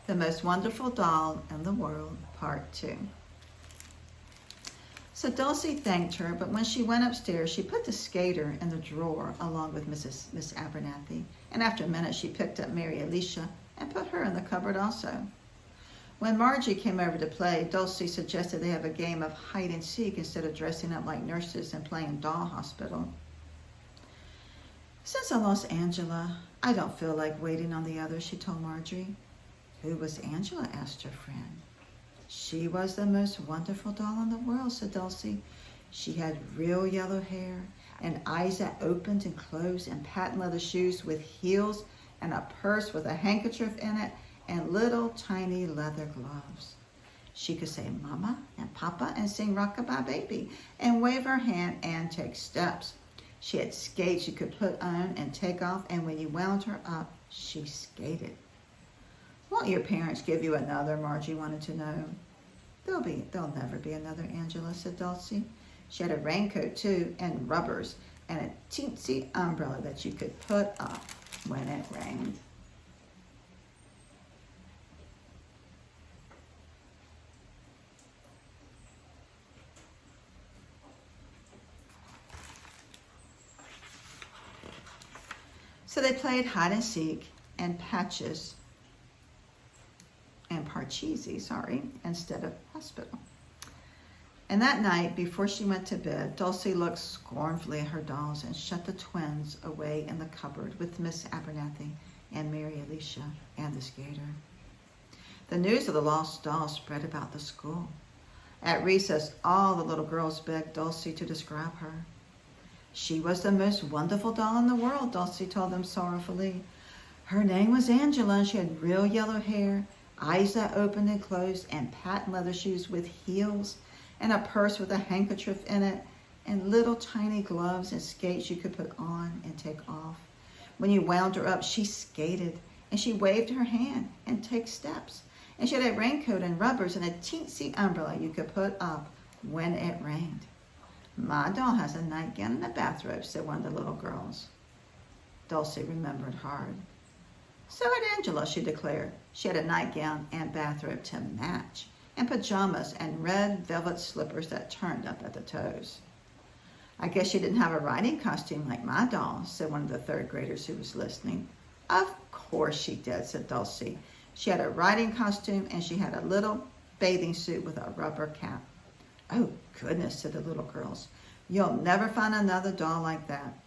The Most Wonderful Doll in the World, Part 2. So Dulcie thanked her, but when she went upstairs, she put the skater in the drawer along with Miss Abernathy, and after a minute she picked up Mary Alicia and put her in the cupboard also. When Margie came over to play, Dulcie suggested they have a game of hide and seek instead of dressing up like nurses and playing doll hospital. Since I lost Angela, I don't feel like waiting on the others, she told Marjorie. Who was Angela? Asked her friend. She was the most wonderful doll in the world, said Dulcie. She had real yellow hair and eyes that opened and closed and patent leather shoes with heels and a purse with a handkerchief in it and little tiny leather gloves. She could say Mama and Papa and sing Rock-a-Bye Baby and wave her hand and take steps. She had skates you could put on and take off, and when you wound her up, she skated. Won't your parents give you another? Margie wanted to know. There'll never be another Angela, said Dulcie. She had a raincoat too, and rubbers, and a teensy umbrella that you could put up when it rained. So they played hide and seek and patches and Parcheesi, instead of hospital. And that night, before she went to bed, Dulcie looked scornfully at her dolls and shut the twins away in the cupboard with Miss Abernathy and Mary Alicia and the skater. The news of the lost doll spread about the school. At recess, all the little girls begged Dulcie to describe her. She was the most wonderful doll in the world, Dulcie told them sorrowfully. Her name was Angela, and she had real yellow hair, eyes that opened and closed, and patent leather shoes with heels, and a purse with a handkerchief in it, and little tiny gloves and skates you could put on and take off. When you wound her up, she skated, and she waved her hand and took steps. And she had a raincoat and rubbers and a teensy umbrella you could put up when it rained. My doll has a nightgown and a bathrobe, said one of the little girls. Dulcie remembered hard. So had Angela, she declared. She had a nightgown and bathrobe to match, and pajamas and red velvet slippers that turned up at the toes. I guess she didn't have a riding costume like my doll, said one of the third graders who was listening. Of course she did, said Dulcie. She had a riding costume, and she had a little bathing suit with a rubber cap. Oh, goodness, said the little girls. You'll never find another doll like that.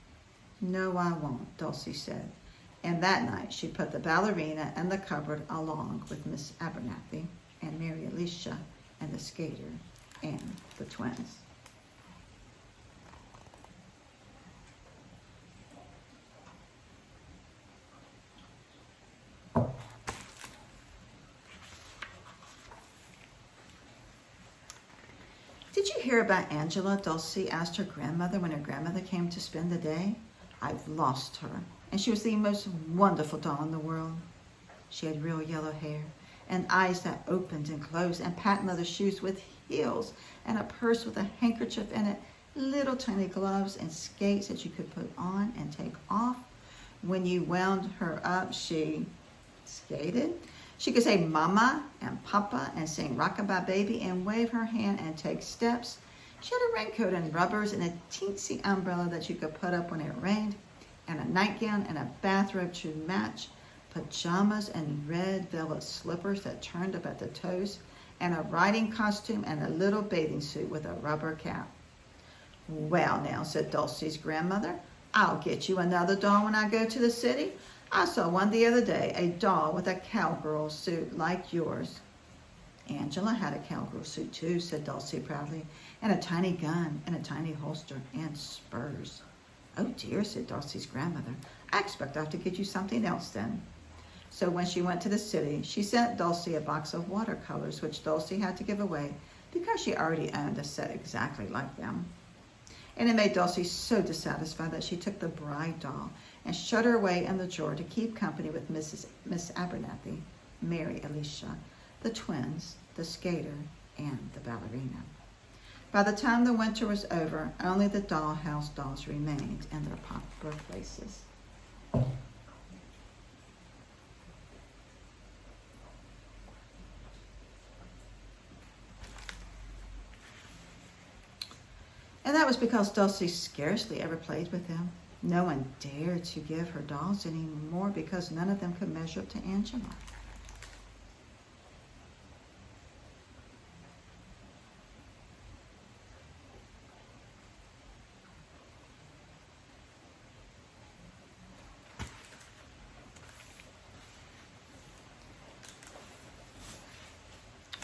No, I won't, Dulcie said. And that night she put the ballerina in the cupboard along with Miss Abernathy and Mary Alicia and the skater and the twins. Did you hear about Angela? Dulcie asked her grandmother when her grandmother came to spend the day. I've lost her, and she was the most wonderful doll in the world. She had real yellow hair and eyes that opened and closed and patent leather shoes with heels and a purse with a handkerchief in it, little tiny gloves and skates that you could put on and take off. When you wound her up, she skated. She could say Mama and Papa and sing Rock-a-Bye Baby and wave her hand and take steps. She had a raincoat and rubbers and a teensy umbrella that you could put up when it rained, and a nightgown and a bathrobe to match, pajamas and red velvet slippers that turned up at the toes, and a riding costume and a little bathing suit with a rubber cap. Well now, said Dulcie's grandmother, I'll get you another doll when I go to the city. I saw one the other day, a doll with a cowgirl suit like yours. Angela had a cowgirl suit too, said Dulcie proudly, and a tiny gun and a tiny holster and spurs. Oh dear, said Dulcie's grandmother. I expect I have to get you something else then. So when she went to the city, she sent Dulcie a box of watercolors, which Dulcie had to give away because she already owned a set exactly like them. And it made Dulcie so dissatisfied that she took the bride doll and shut her away in the drawer to keep company with Miss Abernathy, Mary Alicia, the twins, the skater, and the ballerina. By the time the winter was over, only the dollhouse dolls remained in their proper places. And that was because Dulcie scarcely ever played with them. No one dared to give her dolls anymore because none of them could measure up to Angela.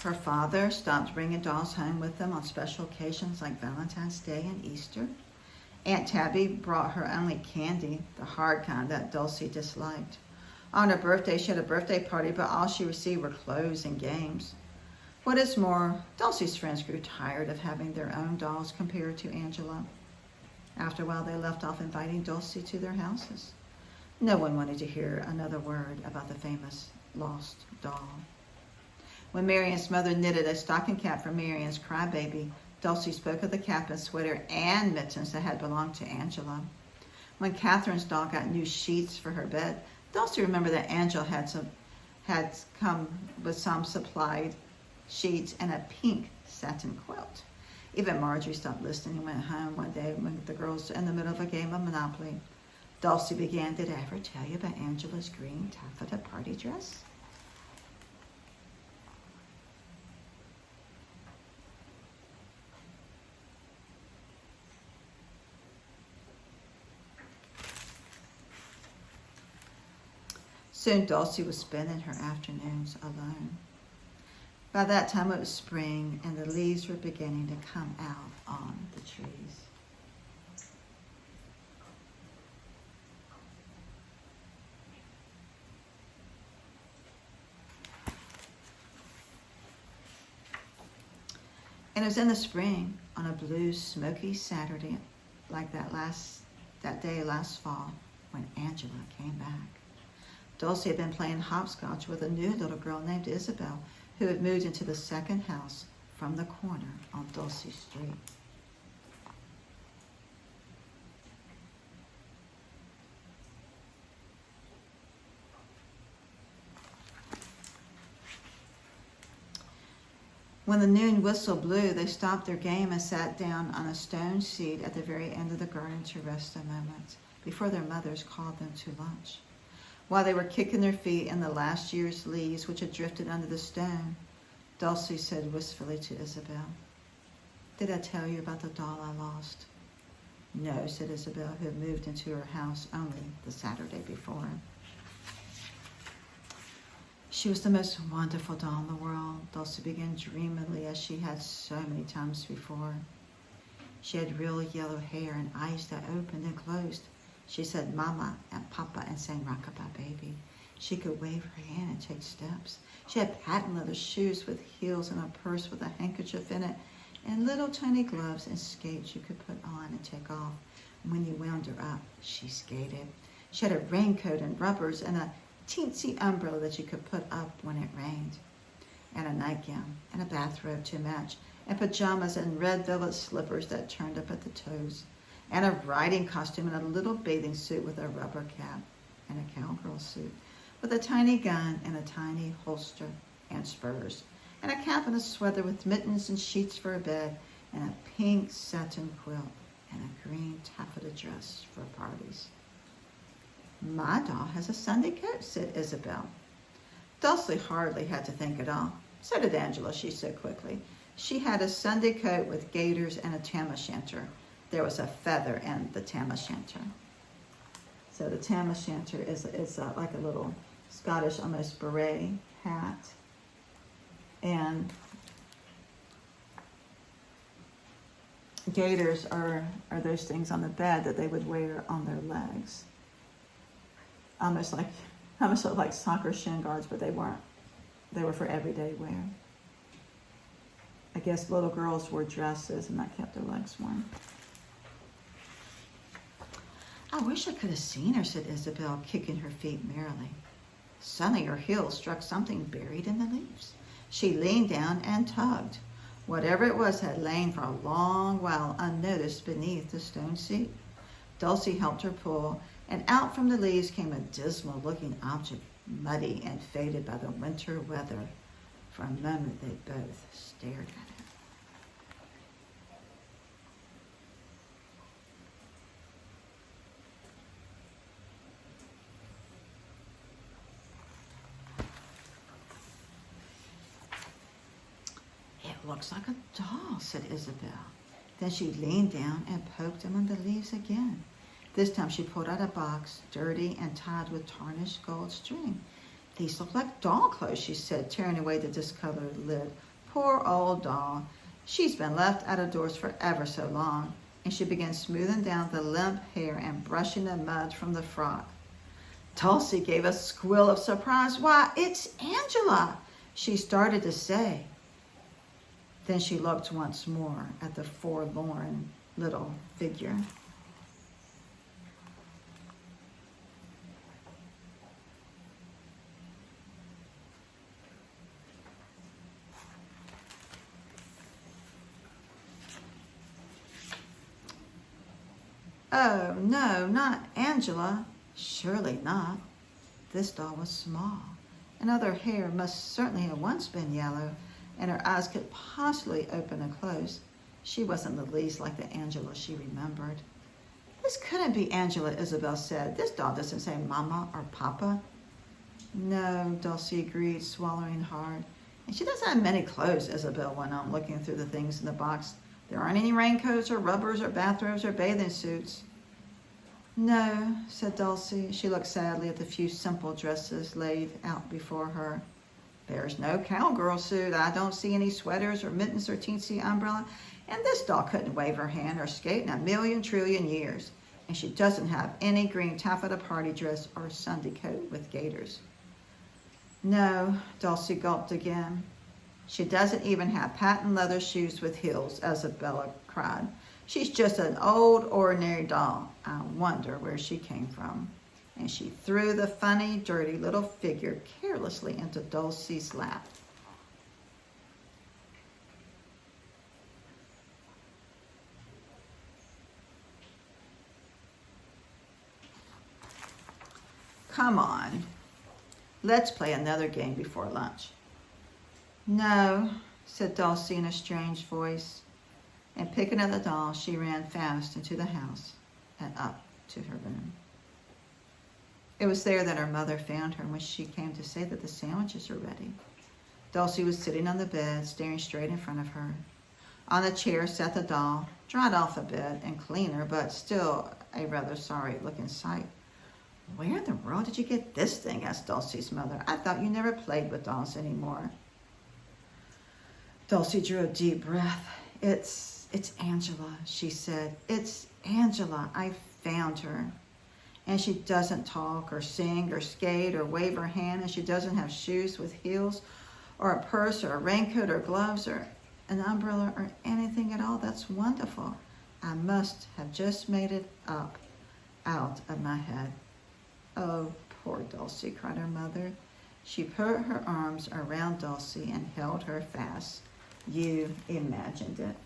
Her father stopped bringing dolls home with them on special occasions like Valentine's Day and Easter. Aunt Tabby brought her only candy, the hard kind that Dulcie disliked. On her birthday, she had a birthday party, but all she received were clothes and games. What is more, Dulcie's friends grew tired of having their own dolls compared to Angela. After a while, they left off inviting Dulcie to their houses. No one wanted to hear another word about the famous lost doll. When Marion's mother knitted a stocking cap for Marion's crybaby, Dulcie spoke of the cap and sweater and mittens that had belonged to Angela. When Catherine's doll got new sheets for her bed, Dulcie remembered that Angela had come with some supplied sheets and a pink satin quilt. Even Marjorie stopped listening and went home one day when the girls were in the middle of a game of Monopoly. Dulcie began, "Did I ever tell you about Angela's green taffeta party dress?" Soon Dulcie was spending her afternoons alone. By that time it was spring and the leaves were beginning to come out on the trees. And it was in the spring on a blue, smoky Saturday like that day last fall when Angela came back. Dulcie had been playing hopscotch with a new little girl named Isabel, who had moved into the second house from the corner on Dulcie Street. When the noon whistle blew, they stopped their game and sat down on a stone seat at the very end of the garden to rest a moment before their mothers called them to lunch. While they were kicking their feet in the last year's leaves which had drifted under the stone, Dulcie said wistfully to Isabel, "Did I tell you about the doll I lost?" "No," said Isabel, who had moved into her house only the Saturday before. "She was the most wonderful doll in the world," Dulcie began dreamily as she had so many times before. "She had real yellow hair and eyes that opened and closed. She said Mama and Papa and sang Rockabye Baby. She could wave her hand and take steps. She had patent leather shoes with heels and a purse with a handkerchief in it and little tiny gloves and skates you could put on and take off. And when you wound her up, she skated. She had a raincoat and rubbers and a teensy umbrella that you could put up when it rained, and a nightgown and a bathrobe to match, and pajamas and red velvet slippers that turned up at the toes, and a riding costume and a little bathing suit with a rubber cap, and a cowgirl suit with a tiny gun and a tiny holster and spurs, and a cap and a sweater with mittens and sheets for a bed, and a pink satin quilt, and a green taffeta dress for parties." "My doll has a Sunday coat," said Isabel. Dulcie hardly had to think at all. "So did Angela," she said quickly. "She had a Sunday coat with gaiters and a tam o' shanter. There was a feather in the tam o' shanter." So the tam o' shanter is like a little Scottish, almost beret hat. And gaiters are those things on the bed that they would wear on their legs. Almost like soccer shin guards, but they weren't. They were for everyday wear. I guess little girls wore dresses and that kept their legs warm. "I wish I could have seen her," said Isabel, kicking her feet merrily. Suddenly her heel struck something buried in the leaves. She leaned down and tugged. Whatever it was had lain for a long while unnoticed beneath the stone seat. Dulcie helped her pull, and out from the leaves came a dismal-looking object, muddy and faded by the winter weather. For a moment they both stared at it. looks like a doll, said Isabel. Then she leaned down and poked him on the leaves again. This time she pulled out a box, dirty and tied with tarnished gold string. These look like doll clothes, she said, tearing away the discolored lid. Poor old doll. She's been left out of doors for ever so long. And she began smoothing down the limp hair and brushing the mud from the frock. Dulcie gave a squeal of surprise. Why, it's Angela, she started to say. Then she looked once more at the forlorn little figure. Oh, no, not Angela. Surely not. This doll was small, and other hair must certainly have once been yellow, and her eyes could possibly open and close. She wasn't the least like the Angela she remembered. This couldn't be Angela, Isabel said. This doll doesn't say Mama or Papa. No, Dulcie agreed, swallowing hard. And she doesn't have many clothes, Isabel went on, looking through the things in the box. There aren't any raincoats or rubbers or bathrobes or bathing suits. No, said Dulcie. She looked sadly at the few simple dresses laid out before her. There's no cowgirl suit. I don't see any sweaters or mittens or teensy umbrella. And this doll couldn't wave her hand or skate in a million trillion years. And she doesn't have any green taffeta party dress or Sunday coat with gaiters. No, Dulcie gulped again. She doesn't even have patent leather shoes with heels, Isabella cried. She's just an old, ordinary doll. I wonder where she came from. And she threw the funny, dirty little figure carelessly into Dulcie's lap. Come on, let's play another game before lunch. No, said Dulcie in a strange voice, and picking up the doll, she ran fast into the house and up to her room. It was there that her mother found her when she came to say that the sandwiches were ready. Dulcie was sitting on the bed, staring straight in front of her. On the chair sat the doll, dried off a bit and cleaner, but still a rather sorry-looking sight. Where in the world did you get this thing? Asked Dulcie's mother. I thought you never played with dolls anymore. Dulcie drew a deep breath. It's Angela, she said. It's Angela. I found her. And she doesn't talk or sing or skate or wave her hand, and she doesn't have shoes with heels or a purse or a raincoat or gloves or an umbrella or anything at all. That's wonderful. I must have just made it up out of my head. Oh, poor Dulcie, cried her mother. She put her arms around Dulcie and held her fast. You imagined it.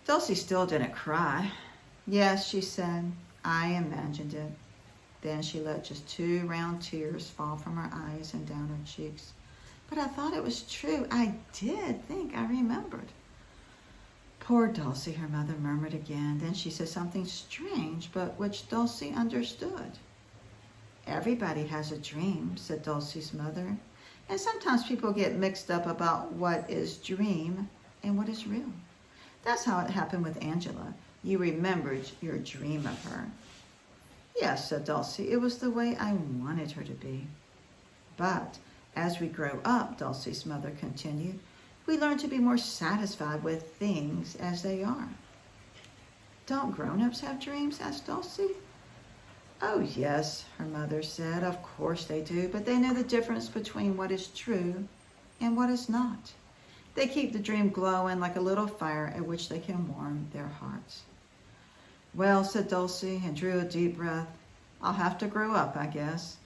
Dulcie still didn't cry. Yes, she said, I imagined it. Then she let just 2 round tears fall from her eyes and down her cheeks. But I thought it was true. I did think I remembered. Poor Dulcie, her mother murmured again. Then she said something strange, but which Dulcie understood. Everybody has a dream, said Dulcie's mother. And sometimes people get mixed up about what is dream and what is real. That's how it happened with Angela. You remembered your dream of her. Yes, said Dulcie. It was the way I wanted her to be. But as we grow up, Dulcie's mother continued, we learn to be more satisfied with things as they are. Don't grown-ups have dreams? Asked Dulcie. Oh, yes, her mother said. Of course they do, but they know the difference between what is true and what is not. They keep the dream glowing like a little fire at which they can warm their hearts. Well, said Dulcie, and drew a deep breath. I'll have to grow up, I guess.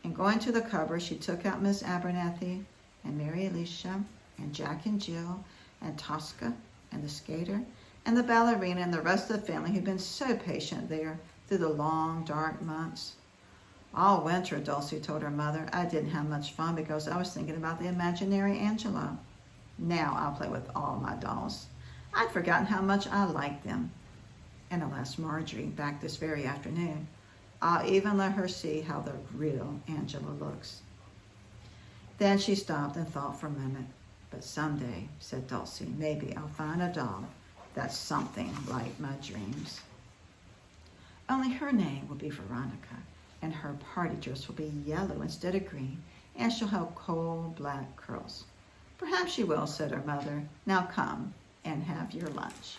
And going to the cupboard, she took out Miss Abernathy and Mary Alicia and Jack and Jill and Tosca and the skater and the ballerina and the rest of the family who'd been so patient there through the long, dark months. All winter, Dulcie told her mother, I didn't have much fun because I was thinking about the imaginary Angela. Now I'll play with all my dolls. I'd forgotten how much I liked them. And I'll ask Marjorie back this very afternoon. I'll even let her see how the real Angela looks. Then she stopped and thought for a moment. But someday, said Dulcie, maybe I'll find a doll that's something like my dreams. Only her name will be Veronica, and her party dress will be yellow instead of green, and she'll have coal black curls. Perhaps she will, said her mother. Now come and have your lunch.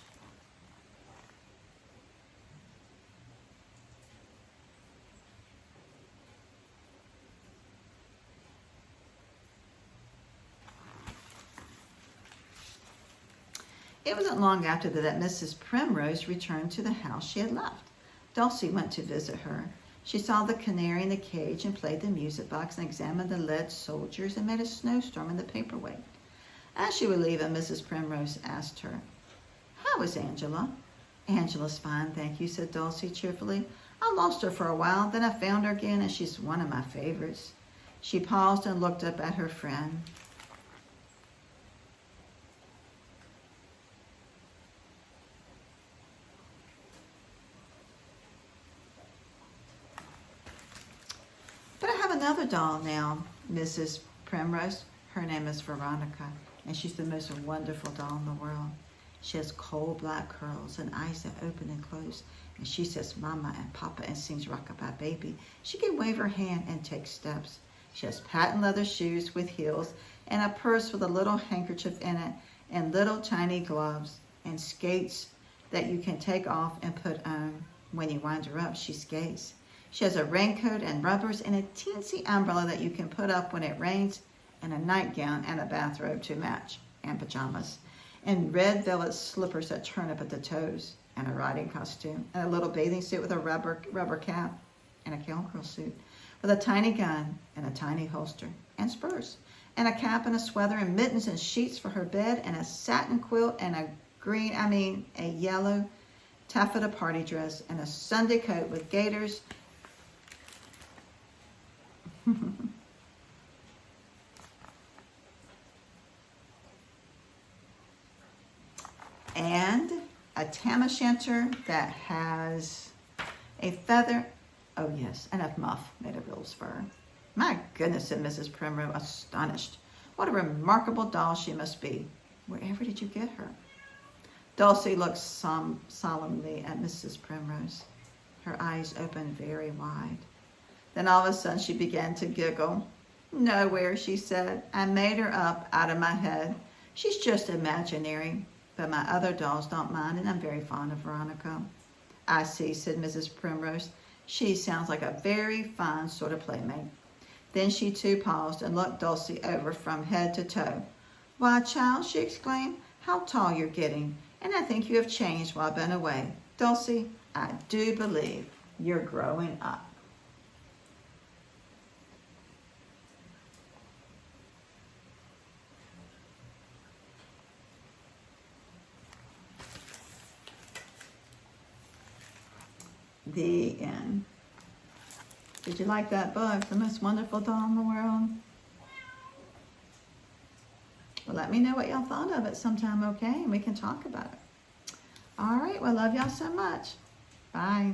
It wasn't long after that Mrs. Primrose returned to the house she had left. Dulcie went to visit her. She saw the canary in the cage and played the music box and examined the lead soldiers and made a snowstorm in the paperweight. As she was leaving, Mrs. Primrose asked her, "How is Angela?" "Angela's fine, thank you," said Dulcie cheerfully. "I lost her for a while, then I found her again, and she's one of my favorites." She paused and looked up at her friend. "But I have another doll now, Mrs. Primrose. Her name is Veronica, and she's the most wonderful doll in the world. She has coal black curls and eyes that open and close, and she says Mama and Papa and sings Rockabye Baby. She can wave her hand and take steps. She has patent leather shoes with heels and a purse with a little handkerchief in it and little tiny gloves and skates that you can take off and put on. When you wind her up, she skates. She has a raincoat and rubbers and a teensy umbrella that you can put up when it rains, and a nightgown and a bathrobe to match, and pajamas, and red velvet slippers that turn up at the toes, and a riding costume, and a little bathing suit with a rubber cap, and a cowgirl suit, with a tiny gun and a tiny holster, and spurs, and a cap and a sweater, and mittens and sheets for her bed, and a satin quilt, and a yellow taffeta party dress, and a Sunday coat with gaiters, and a tam o' shanter that has a feather, oh yes, and a muff made of eels fur. My goodness, said Mrs. Primrose, astonished. What a remarkable doll she must be. Wherever did you get her? Dulcie looked solemnly at Mrs. Primrose. Her eyes opened very wide. Then all of a sudden she began to giggle. Nowhere, she said. I made her up out of my head. She's just imaginary, but my other dolls don't mind, and I'm very fond of Veronica. I see, said Mrs. Primrose. She sounds like a very fine sort of playmate. Then she too paused and looked Dulcie over from head to toe. Why, child, she exclaimed, how tall you're getting, and I think you have changed while I've been away. Dulcie, I do believe you're growing up. The end. Did you like that book, The Most Wonderful Doll in the World? Well, let me know what y'all thought of it sometime, okay? And we can talk about it. All right, well, love y'all so much. Bye.